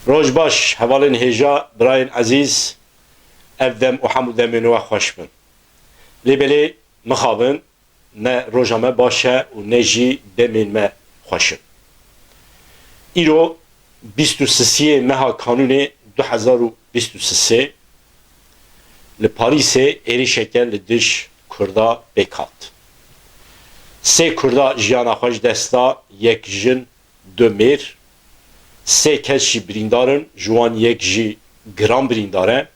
روج باش هوالن هجا براين عزيز افدم وحمود دمينو خوشمن لبلي مخابن نه روجامه باشه و نجی دمین ما خوشن ایرو 23 مها کانون 2023 لپاریس اری شکل لدش کردا بکات سه کردا جیانا خوش دستا یک جن دو میر سه کسی بریندارن جوان یک جی گرام برینداره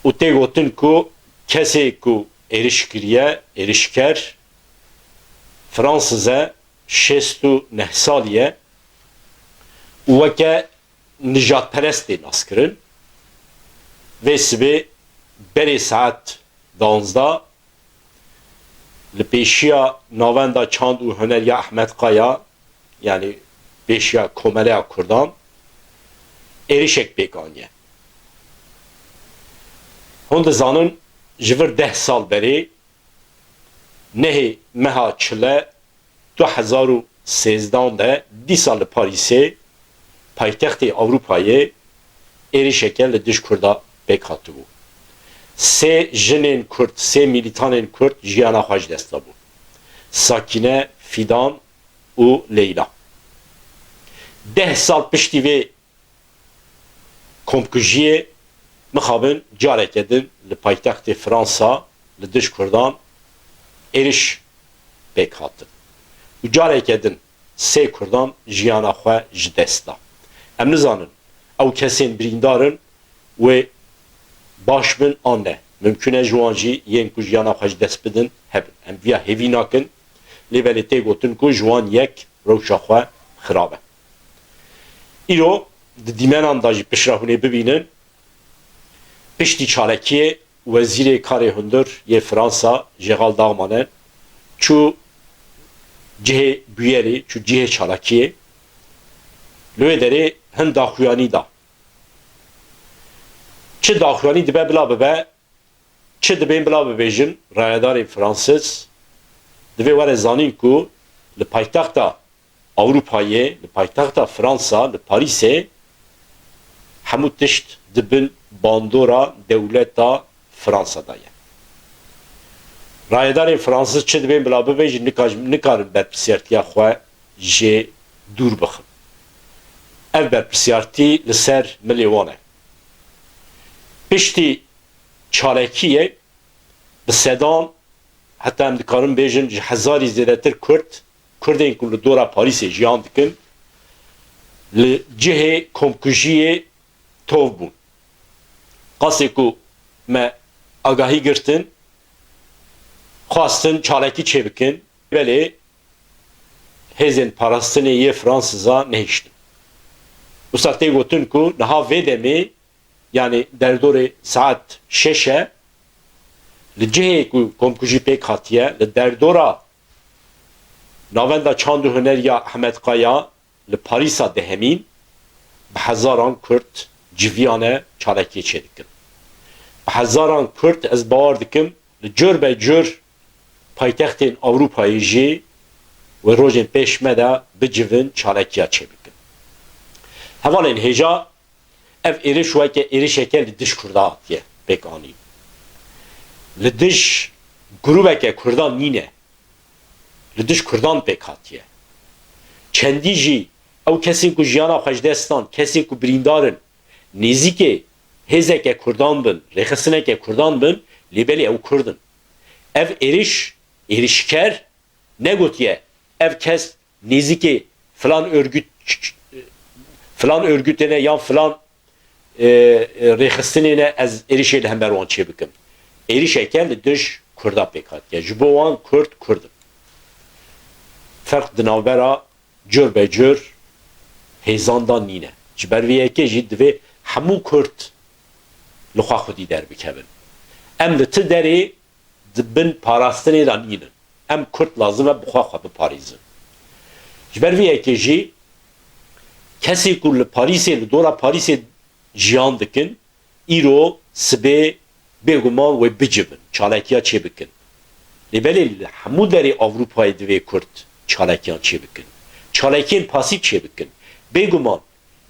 و تی گوتن کو کسی کو erişkiriye, erişker Fransız'a 69 saliye veke nijatperesti naskirin ve sibi beri saat 12 li peşiya navenda çand û huneriya Ahmet Kaya yani peşiya Komeleya Kurdan erişek bekaniye. Hon dizanın جور 10 سال بری نه مها چله 2013 ده 10 سال پاریسه پایتخت اروپایی اری شکل دش کردا بکاتو بو سه جنین کرد سه میلیتانین کرد جیانا خواج دستا بو ساکینه فیدان و لیلا 10 سال پشتی و کمکجیه مخابن جارek edin li paytextê Fransa li diş Kurdan êriş pêk hatin. û carek edin sê Kurdan jiyana xwe ji dest da. Em nizanin ew kesên birîndarin wê baş bin an ne. Mümkün e ji wan jî yên ku jiyana xwe ji dest bidin hebin. Em viya hêvî nakin lê velê tê gotin ku ji wan yek rewşa xwe xirab e. Îro di dîmenan da jî pişra hûnê bibînin piştî çalekiyê wezîrê karê hundir yê Fransa Gérald Darmanin çû cihê bûyerê çû cihê çalekiyê li wê derê hin daxuyanî da. Çi daxuyanî dibe bila bibe çi dibên bila bibêjin rayedarên Fransız divê were zanîn ku li paytexta Ewropayê li paytexta Fransa li Parîsê hemû tişt dibin bandora devleta Fransa'da ye. Rayedarên Fransız çi dibên bila bibêjin nikarin berpirsiyartiya xwe jê dûr bixin. Ev berpirsiyartî li ser milê wan e. Piştî çalekiyê bi sedan heta em dikarin bêjin ji hezarî zêdetir Kurdên ku li dora Parîsê jiyan dikin li cihê komkujiyê tov bûn. Qasê ku me agahî girtin xwastin çalekî çêbikin belê hêzên parastinê yê Fransıza nehîştin. Wisa tê gotin ku niha vê demê yani derdorê saet 6 li cihê ku komkujî pêk hatiye li derdora navenda çand û huneriya Ahmet Kaya li Parîsa dehemîn bi hezaran Kurd civiyane çalekî çêdikin. Hezaran Kurd ez bawer dikim li cur be cur paytextên Ewropayê jî ve rojên pêş me de bicivin çalekiya çêbikin. Hevalên hêja ev êriş weke êrişeke li diş Kurda hatiye pêk anî. Li diş grûveke Kurdan nîne. Li diş Kurdan pêk hatiye. Çendî jî ew kesên ku jiyana xwe ji destan, kesên ku birîndarin nêzîkê hêzeke Kurdan bin, rêxistineke Kurdan bin, lê belê ew Kurdin. Ev êriş, êrişker negotiye. Ev kes nêzîkê filan örgütene yan filan rêxistinê ez êrişê li hember wan çê bikim. Êrişeke li diş Kurda pêk hatiye. Ji bo wan Kurd Kurdin. Ferq di navbera cur be cur hêzandan nîne. Ji ber vê yekê jî divê hemû Kurd li xwe xwedî derbikevin. Em li ti derê dibin parastinê de nînin. Em Kurd lazim e bi xwe xwe biparêzin. Ji ber vê yekê jî kesê ku li Parîsê li dora Parîsê jiyan dikin îro sibê bêguman wê bicivin, çalekiya çêbikin. Lê belê li hemû derê Ewropayê divê Kurd çalekiyan çêbikin. Çalekiyên pasîv çêbikin. Bêguman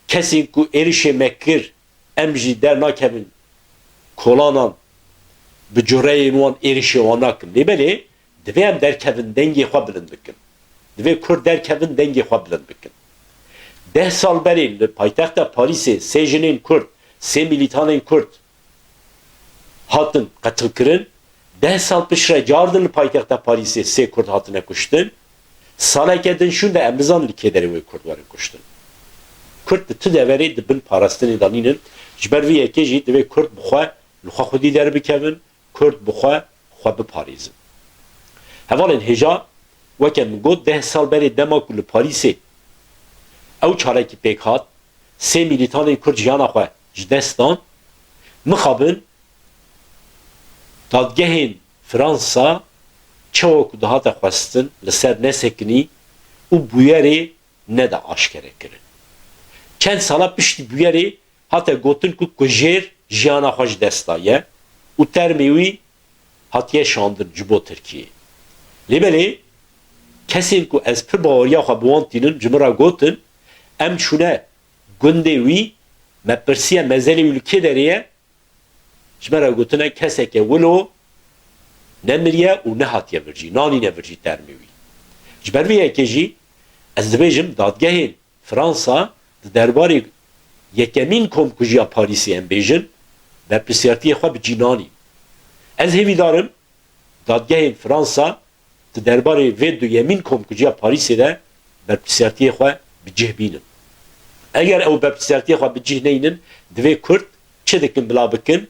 kesin ku erişe mekir em jî dernakevin kolanan bi cureyên wan êrişê wan nakin. Lêbelê divê em derkevin dengê xwe bilind bikin. Divê Kurd derkevin dengê xwe bilind bikin. 10 sal berê li paytexta Parîsê sê jinên Kurd, sê milîtanên Kurd hatin qetilkirin. 10 sal pişre cardin li paytexta Parîsê sê Kurd hatine kuştin. Saleke din şûn de em bizanin li kê derê wê Kurd werin kuştin. Kurd di ti deverê dibin parastinê danînin. Ji ber vê yekê jî divê Kurd bi xwe li xwe xwedî derbikevin, Kurd bi xwe biparêzin. Hevalên hêja weke min got 10 sal berê dema ku li Parîsê ew çarekî pêk hat, sê milîtanên Kurd jiyana xwe ji dest dan, mixabin dadgehên Fransa çawa ku dihate xwestin li ser nesekinî û bûyerê ne de aşkere kirin. Çend sala piştî bûyerê hate gotin ku kujêr jiyana xwe ji dest daye û termê wî hatiye şandin ji bo Tirkiyeyê. Lêbelê kesên ku ez pir baweriya xwe bi wan tînin ji min re gotin em çûne gundê wî me pirsiye mezelê wî li kê derê ye, ji me re gotine keseke wilo nemiriye û nehatiye virjî, nanîne virjî termê wî. Ji ber vê yekê jî ez dibêjim dadgehên Fransa di derbarê yekemîn komkujiya Parîsê em bêjin berpirsiyartiyê xwe bi cînanî. Ez hêvî darim dadgehên Fransa di derbarê vê duyemîn komkujiya Parîsê de berpirsiyartiyê xwe bi cih bînin. Eger ew berpirsiyartiyê xwe bi cih neynin, divê Kurd çi dikin bila bikin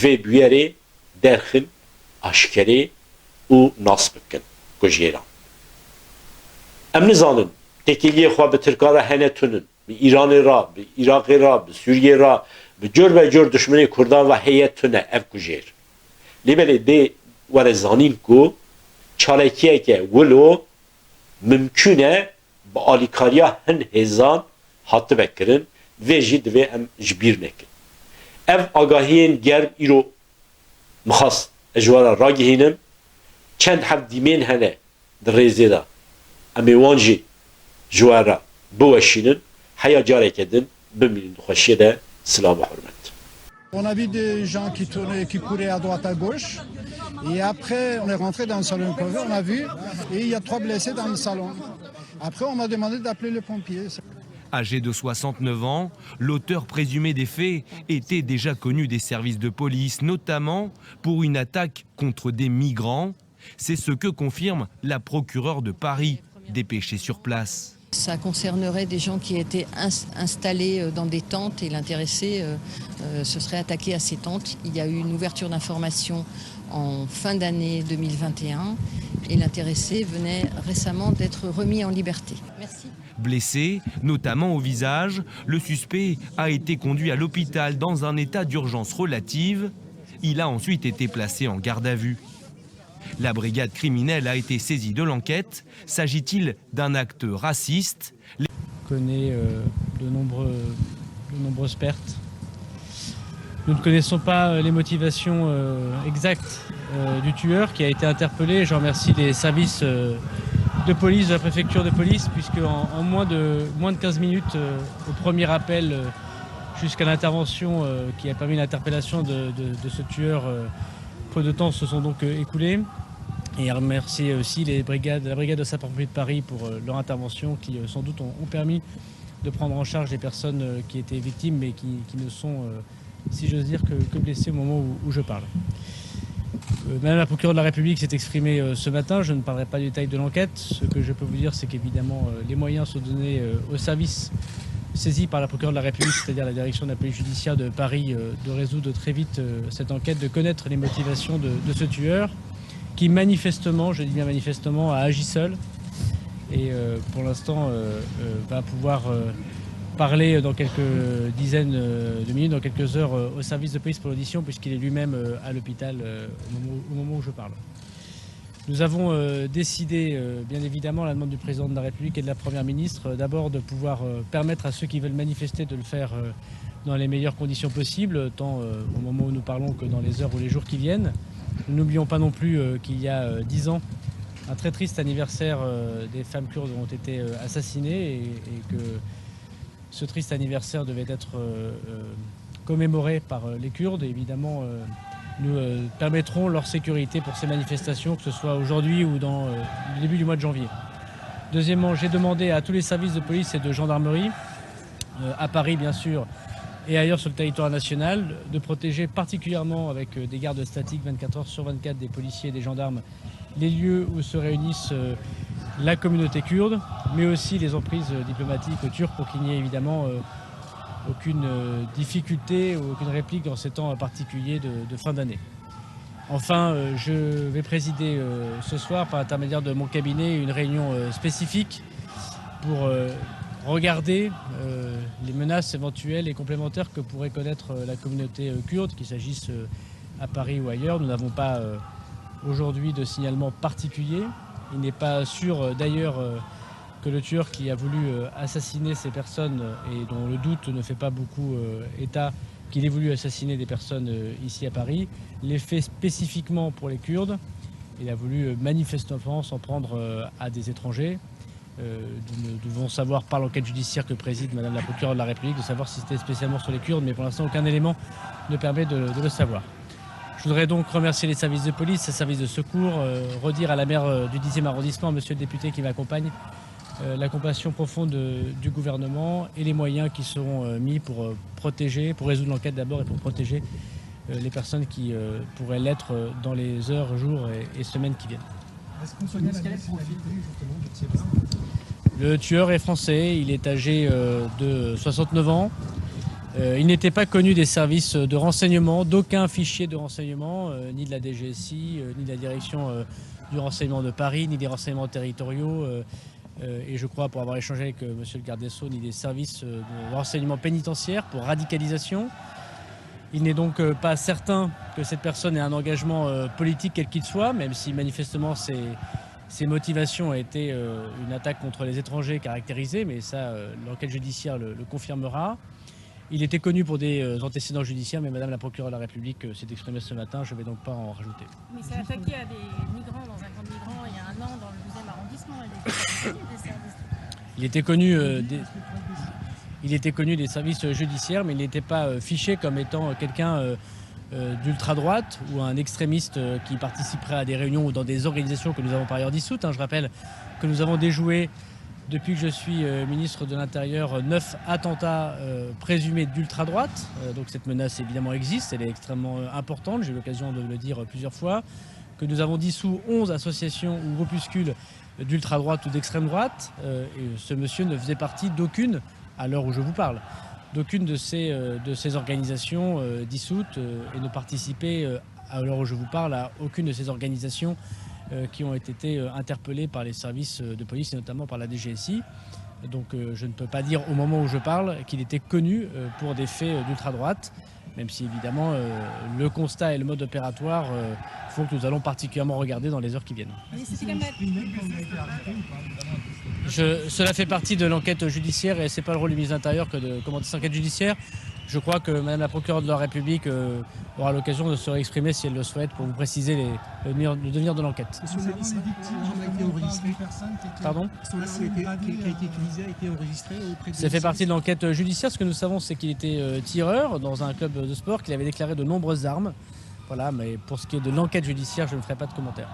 vê bûyerê derxin, aşkerê û nas bikin kujêran. Em nizanin tekiliyê xwe bi Tirka re hene tunin, bi İranê ra, bi Iraqê ra, bi Sûriyê ra, bi cur ve cur düşmenê Kurdan ve heye tune ev kujêr. Lêbelê dê were zanîn ku çalekiyeke wilo mümkün e bi alîkariya hin hêzan hatibe kirin, vê jî divê em ji bîr nekin. Ev agahiyên germ îro mixas ez ji were ragihînim, çend hev dîmên hene di rêzê de em ê wan jî ji were biweşînin, heya careke din bimînin dixweşiyê de silam û hurmet. On a vu des gens qui tournaient, qui couraient à droite, à gauche. Et après, on est rentré dans le salon cover, on a vu, et il y a 3 blessés dans le salon. Après, on m'a demandé d'appeler les pompiers. Âgé de 69 ans, l'auteur présumé des faits était déjà connu des services de police, notamment pour une attaque contre des migrants. C'est ce que confirme la procureure de Paris, dépêchée sur place. Ça concernerait des gens qui étaient installés dans des tentes et l'intéressé se serait attaqué à ces tentes. Il y a eu une ouverture d'information en fin d'année 2021 et l'intéressé venait récemment d'être remis en liberté. Merci. Blessé, notamment au visage, le suspect a été conduit à l'hôpital dans un état d'urgence relative. Il a ensuite été placé en garde à vue. La brigade criminelle a été saisie de l'enquête. S'agit-il d'un acte raciste? On connaît de nombreuses pertes. Nous ne connaissons pas les motivations exactes du tueur qui a été interpellé. Je remercie les services de police, de la préfecture de police, puisque en moins de 15 minutes, au premier appel jusqu'à l'intervention qui a permis l'interpellation de ce tueur, peu de temps se sont donc écoulés. Et remercier aussi la brigade de sapeurs-pompiers de Paris pour leur intervention qui sans doute ont permis de prendre en charge les personnes qui étaient victimes mais qui ne sont, si j'ose dire, que blessées au moment où je parle. Madame la procureure de la République s'est exprimée ce matin, je ne parlerai pas du détail de l'enquête. Ce que je peux vous dire, c'est qu'évidemment les moyens sont donnés aux services saisis par la procureure de la République, c'est-à-dire la direction de la police judiciaire de Paris, de résoudre très vite cette enquête, de connaître les motivations de ce tueur, qui manifestement, je dis bien manifestement, a agi seul et pour l'instant va pouvoir parler dans quelques dizaines de minutes, dans quelques heures au service de police pour l'audition puisqu'il est lui-même à l'hôpital au moment où je parle. Nous avons décidé, bien évidemment, à la demande du président de la République et de la Première ministre, d'abord de pouvoir permettre à ceux qui veulent manifester de le faire dans les meilleures conditions possibles, tant au moment où nous parlons que dans les heures ou les jours qui viennent. Nous n'oublions pas non plus qu'il y a 10 ans, un très triste anniversaire des femmes kurdes ont été assassinées et que ce triste anniversaire devait être commémoré par les Kurdes. Et évidemment, nous permettrons leur sécurité pour ces manifestations, que ce soit aujourd'hui ou dans le début du mois de janvier. Deuxièmement, j'ai demandé à tous les services de police et de gendarmerie, à Paris bien sûr, et ailleurs sur le territoire national, de protéger particulièrement avec des gardes statiques 24 heures sur 24 des policiers et des gendarmes les lieux où se réunissent la communauté kurde, mais aussi les emprises diplomatiques turques pour qu'il n'y ait évidemment aucune difficulté ou aucune réplique dans ces temps particuliers de fin d'année. Enfin, je vais présider ce soir, par l'intermédiaire de mon cabinet, une réunion spécifique pour regarder les menaces éventuelles et complémentaires que pourrait connaître la communauté kurde, qu'il s'agisse à Paris ou ailleurs. Nous n'avons pas aujourd'hui de signalement particulier. Il n'est pas sûr d'ailleurs que le tueur qui a voulu assassiner ces personnes et dont le doute ne fait pas beaucoup état, qu'il ait voulu assassiner des personnes ici à Paris, l'ait fait spécifiquement pour les Kurdes. Il a voulu manifestement s'en prendre à des étrangers. Nous devons savoir par l'enquête judiciaire que préside Madame la procureure de la République, de savoir si c'était spécialement sur les Kurdes, mais pour l'instant aucun élément ne permet de le savoir. Je voudrais donc remercier les services de police, les services de secours, redire à la maire du 10e arrondissement, monsieur le député qui m'accompagne, la compassion profonde du gouvernement et les moyens qui seront mis pour protéger, pour résoudre l'enquête d'abord et pour protéger les personnes qui pourraient l'être dans les heures, jours et semaines qui viennent. Est-ce qu'on connaît la nationalité justement de Thiébar ? Le tueur est français, il est âgé de 69 ans. Il n'était pas connu des services de renseignement, d'aucun fichier de renseignement, ni de la DGSI, ni de la direction du renseignement de Paris, ni des renseignements territoriaux. Et je crois, pour avoir échangé avec monsieur le garde des Sceaux, ni des services de renseignement pénitentiaire pour radicalisation. Il n'est donc pas certain que cette personne ait un engagement politique quel qu'il soit, même si manifestement ses motivations étaient une attaque contre les étrangers caractérisée, mais ça, l'enquête judiciaire le confirmera. Il était connu pour des antécédents judiciaires, mais Madame la procureure de la République s'est exprimée ce matin, je ne vais donc pas en rajouter. Mais c'est attaqué à des migrants dans un camp de migrants il y a un an dans le 12e arrondissement. Il était connu des services judiciaires, mais il n'était pas fiché comme étant quelqu'un d'ultra-droite ou un extrémiste qui participerait à des réunions ou dans des organisations que nous avons par ailleurs dissoutes. Je rappelle que nous avons déjoué, depuis que je suis ministre de l'Intérieur, 9 attentats présumés d'ultra-droite. Donc cette menace évidemment existe, elle est extrêmement importante, j'ai eu l'occasion de le dire plusieurs fois. Que nous avons dissous 11 associations ou groupuscules d'ultra-droite ou d'extrême droite. Et ce monsieur ne faisait partie d'aucune, à l'heure où je vous parle, d'aucune de ces organisations dissoutes et ne participait, à l'heure où je vous parle, à aucune de ces organisations qui ont été interpellés par les services de police et notamment par la DGSI. Donc je ne peux pas dire au moment où je parle qu'il était connu pour des faits d'ultra-droite, même si évidemment le constat et le mode opératoire font que nous allons particulièrement regarder dans les heures qui viennent. Cela fait partie de l'enquête judiciaire et ce n'est pas le rôle du ministre de l'Intérieur que de commenter cette enquête judiciaire. Je crois que Madame la procureure de la République aura l'occasion de se réexprimer si elle le souhaite pour vous préciser le devenir de l'enquête. Sur les victimes ont été enregistrées. Pardon ? Sur l'arme qui a été utilisée a été enregistrée auprès de... Ça fait partie de l'enquête judiciaire. Ce que nous savons, c'est qu'il était tireur dans un club de sport, qu'il avait déclaré de nombreuses armes. Voilà, mais pour ce qui est de l'enquête judiciaire, je ne ferai pas de commentaires.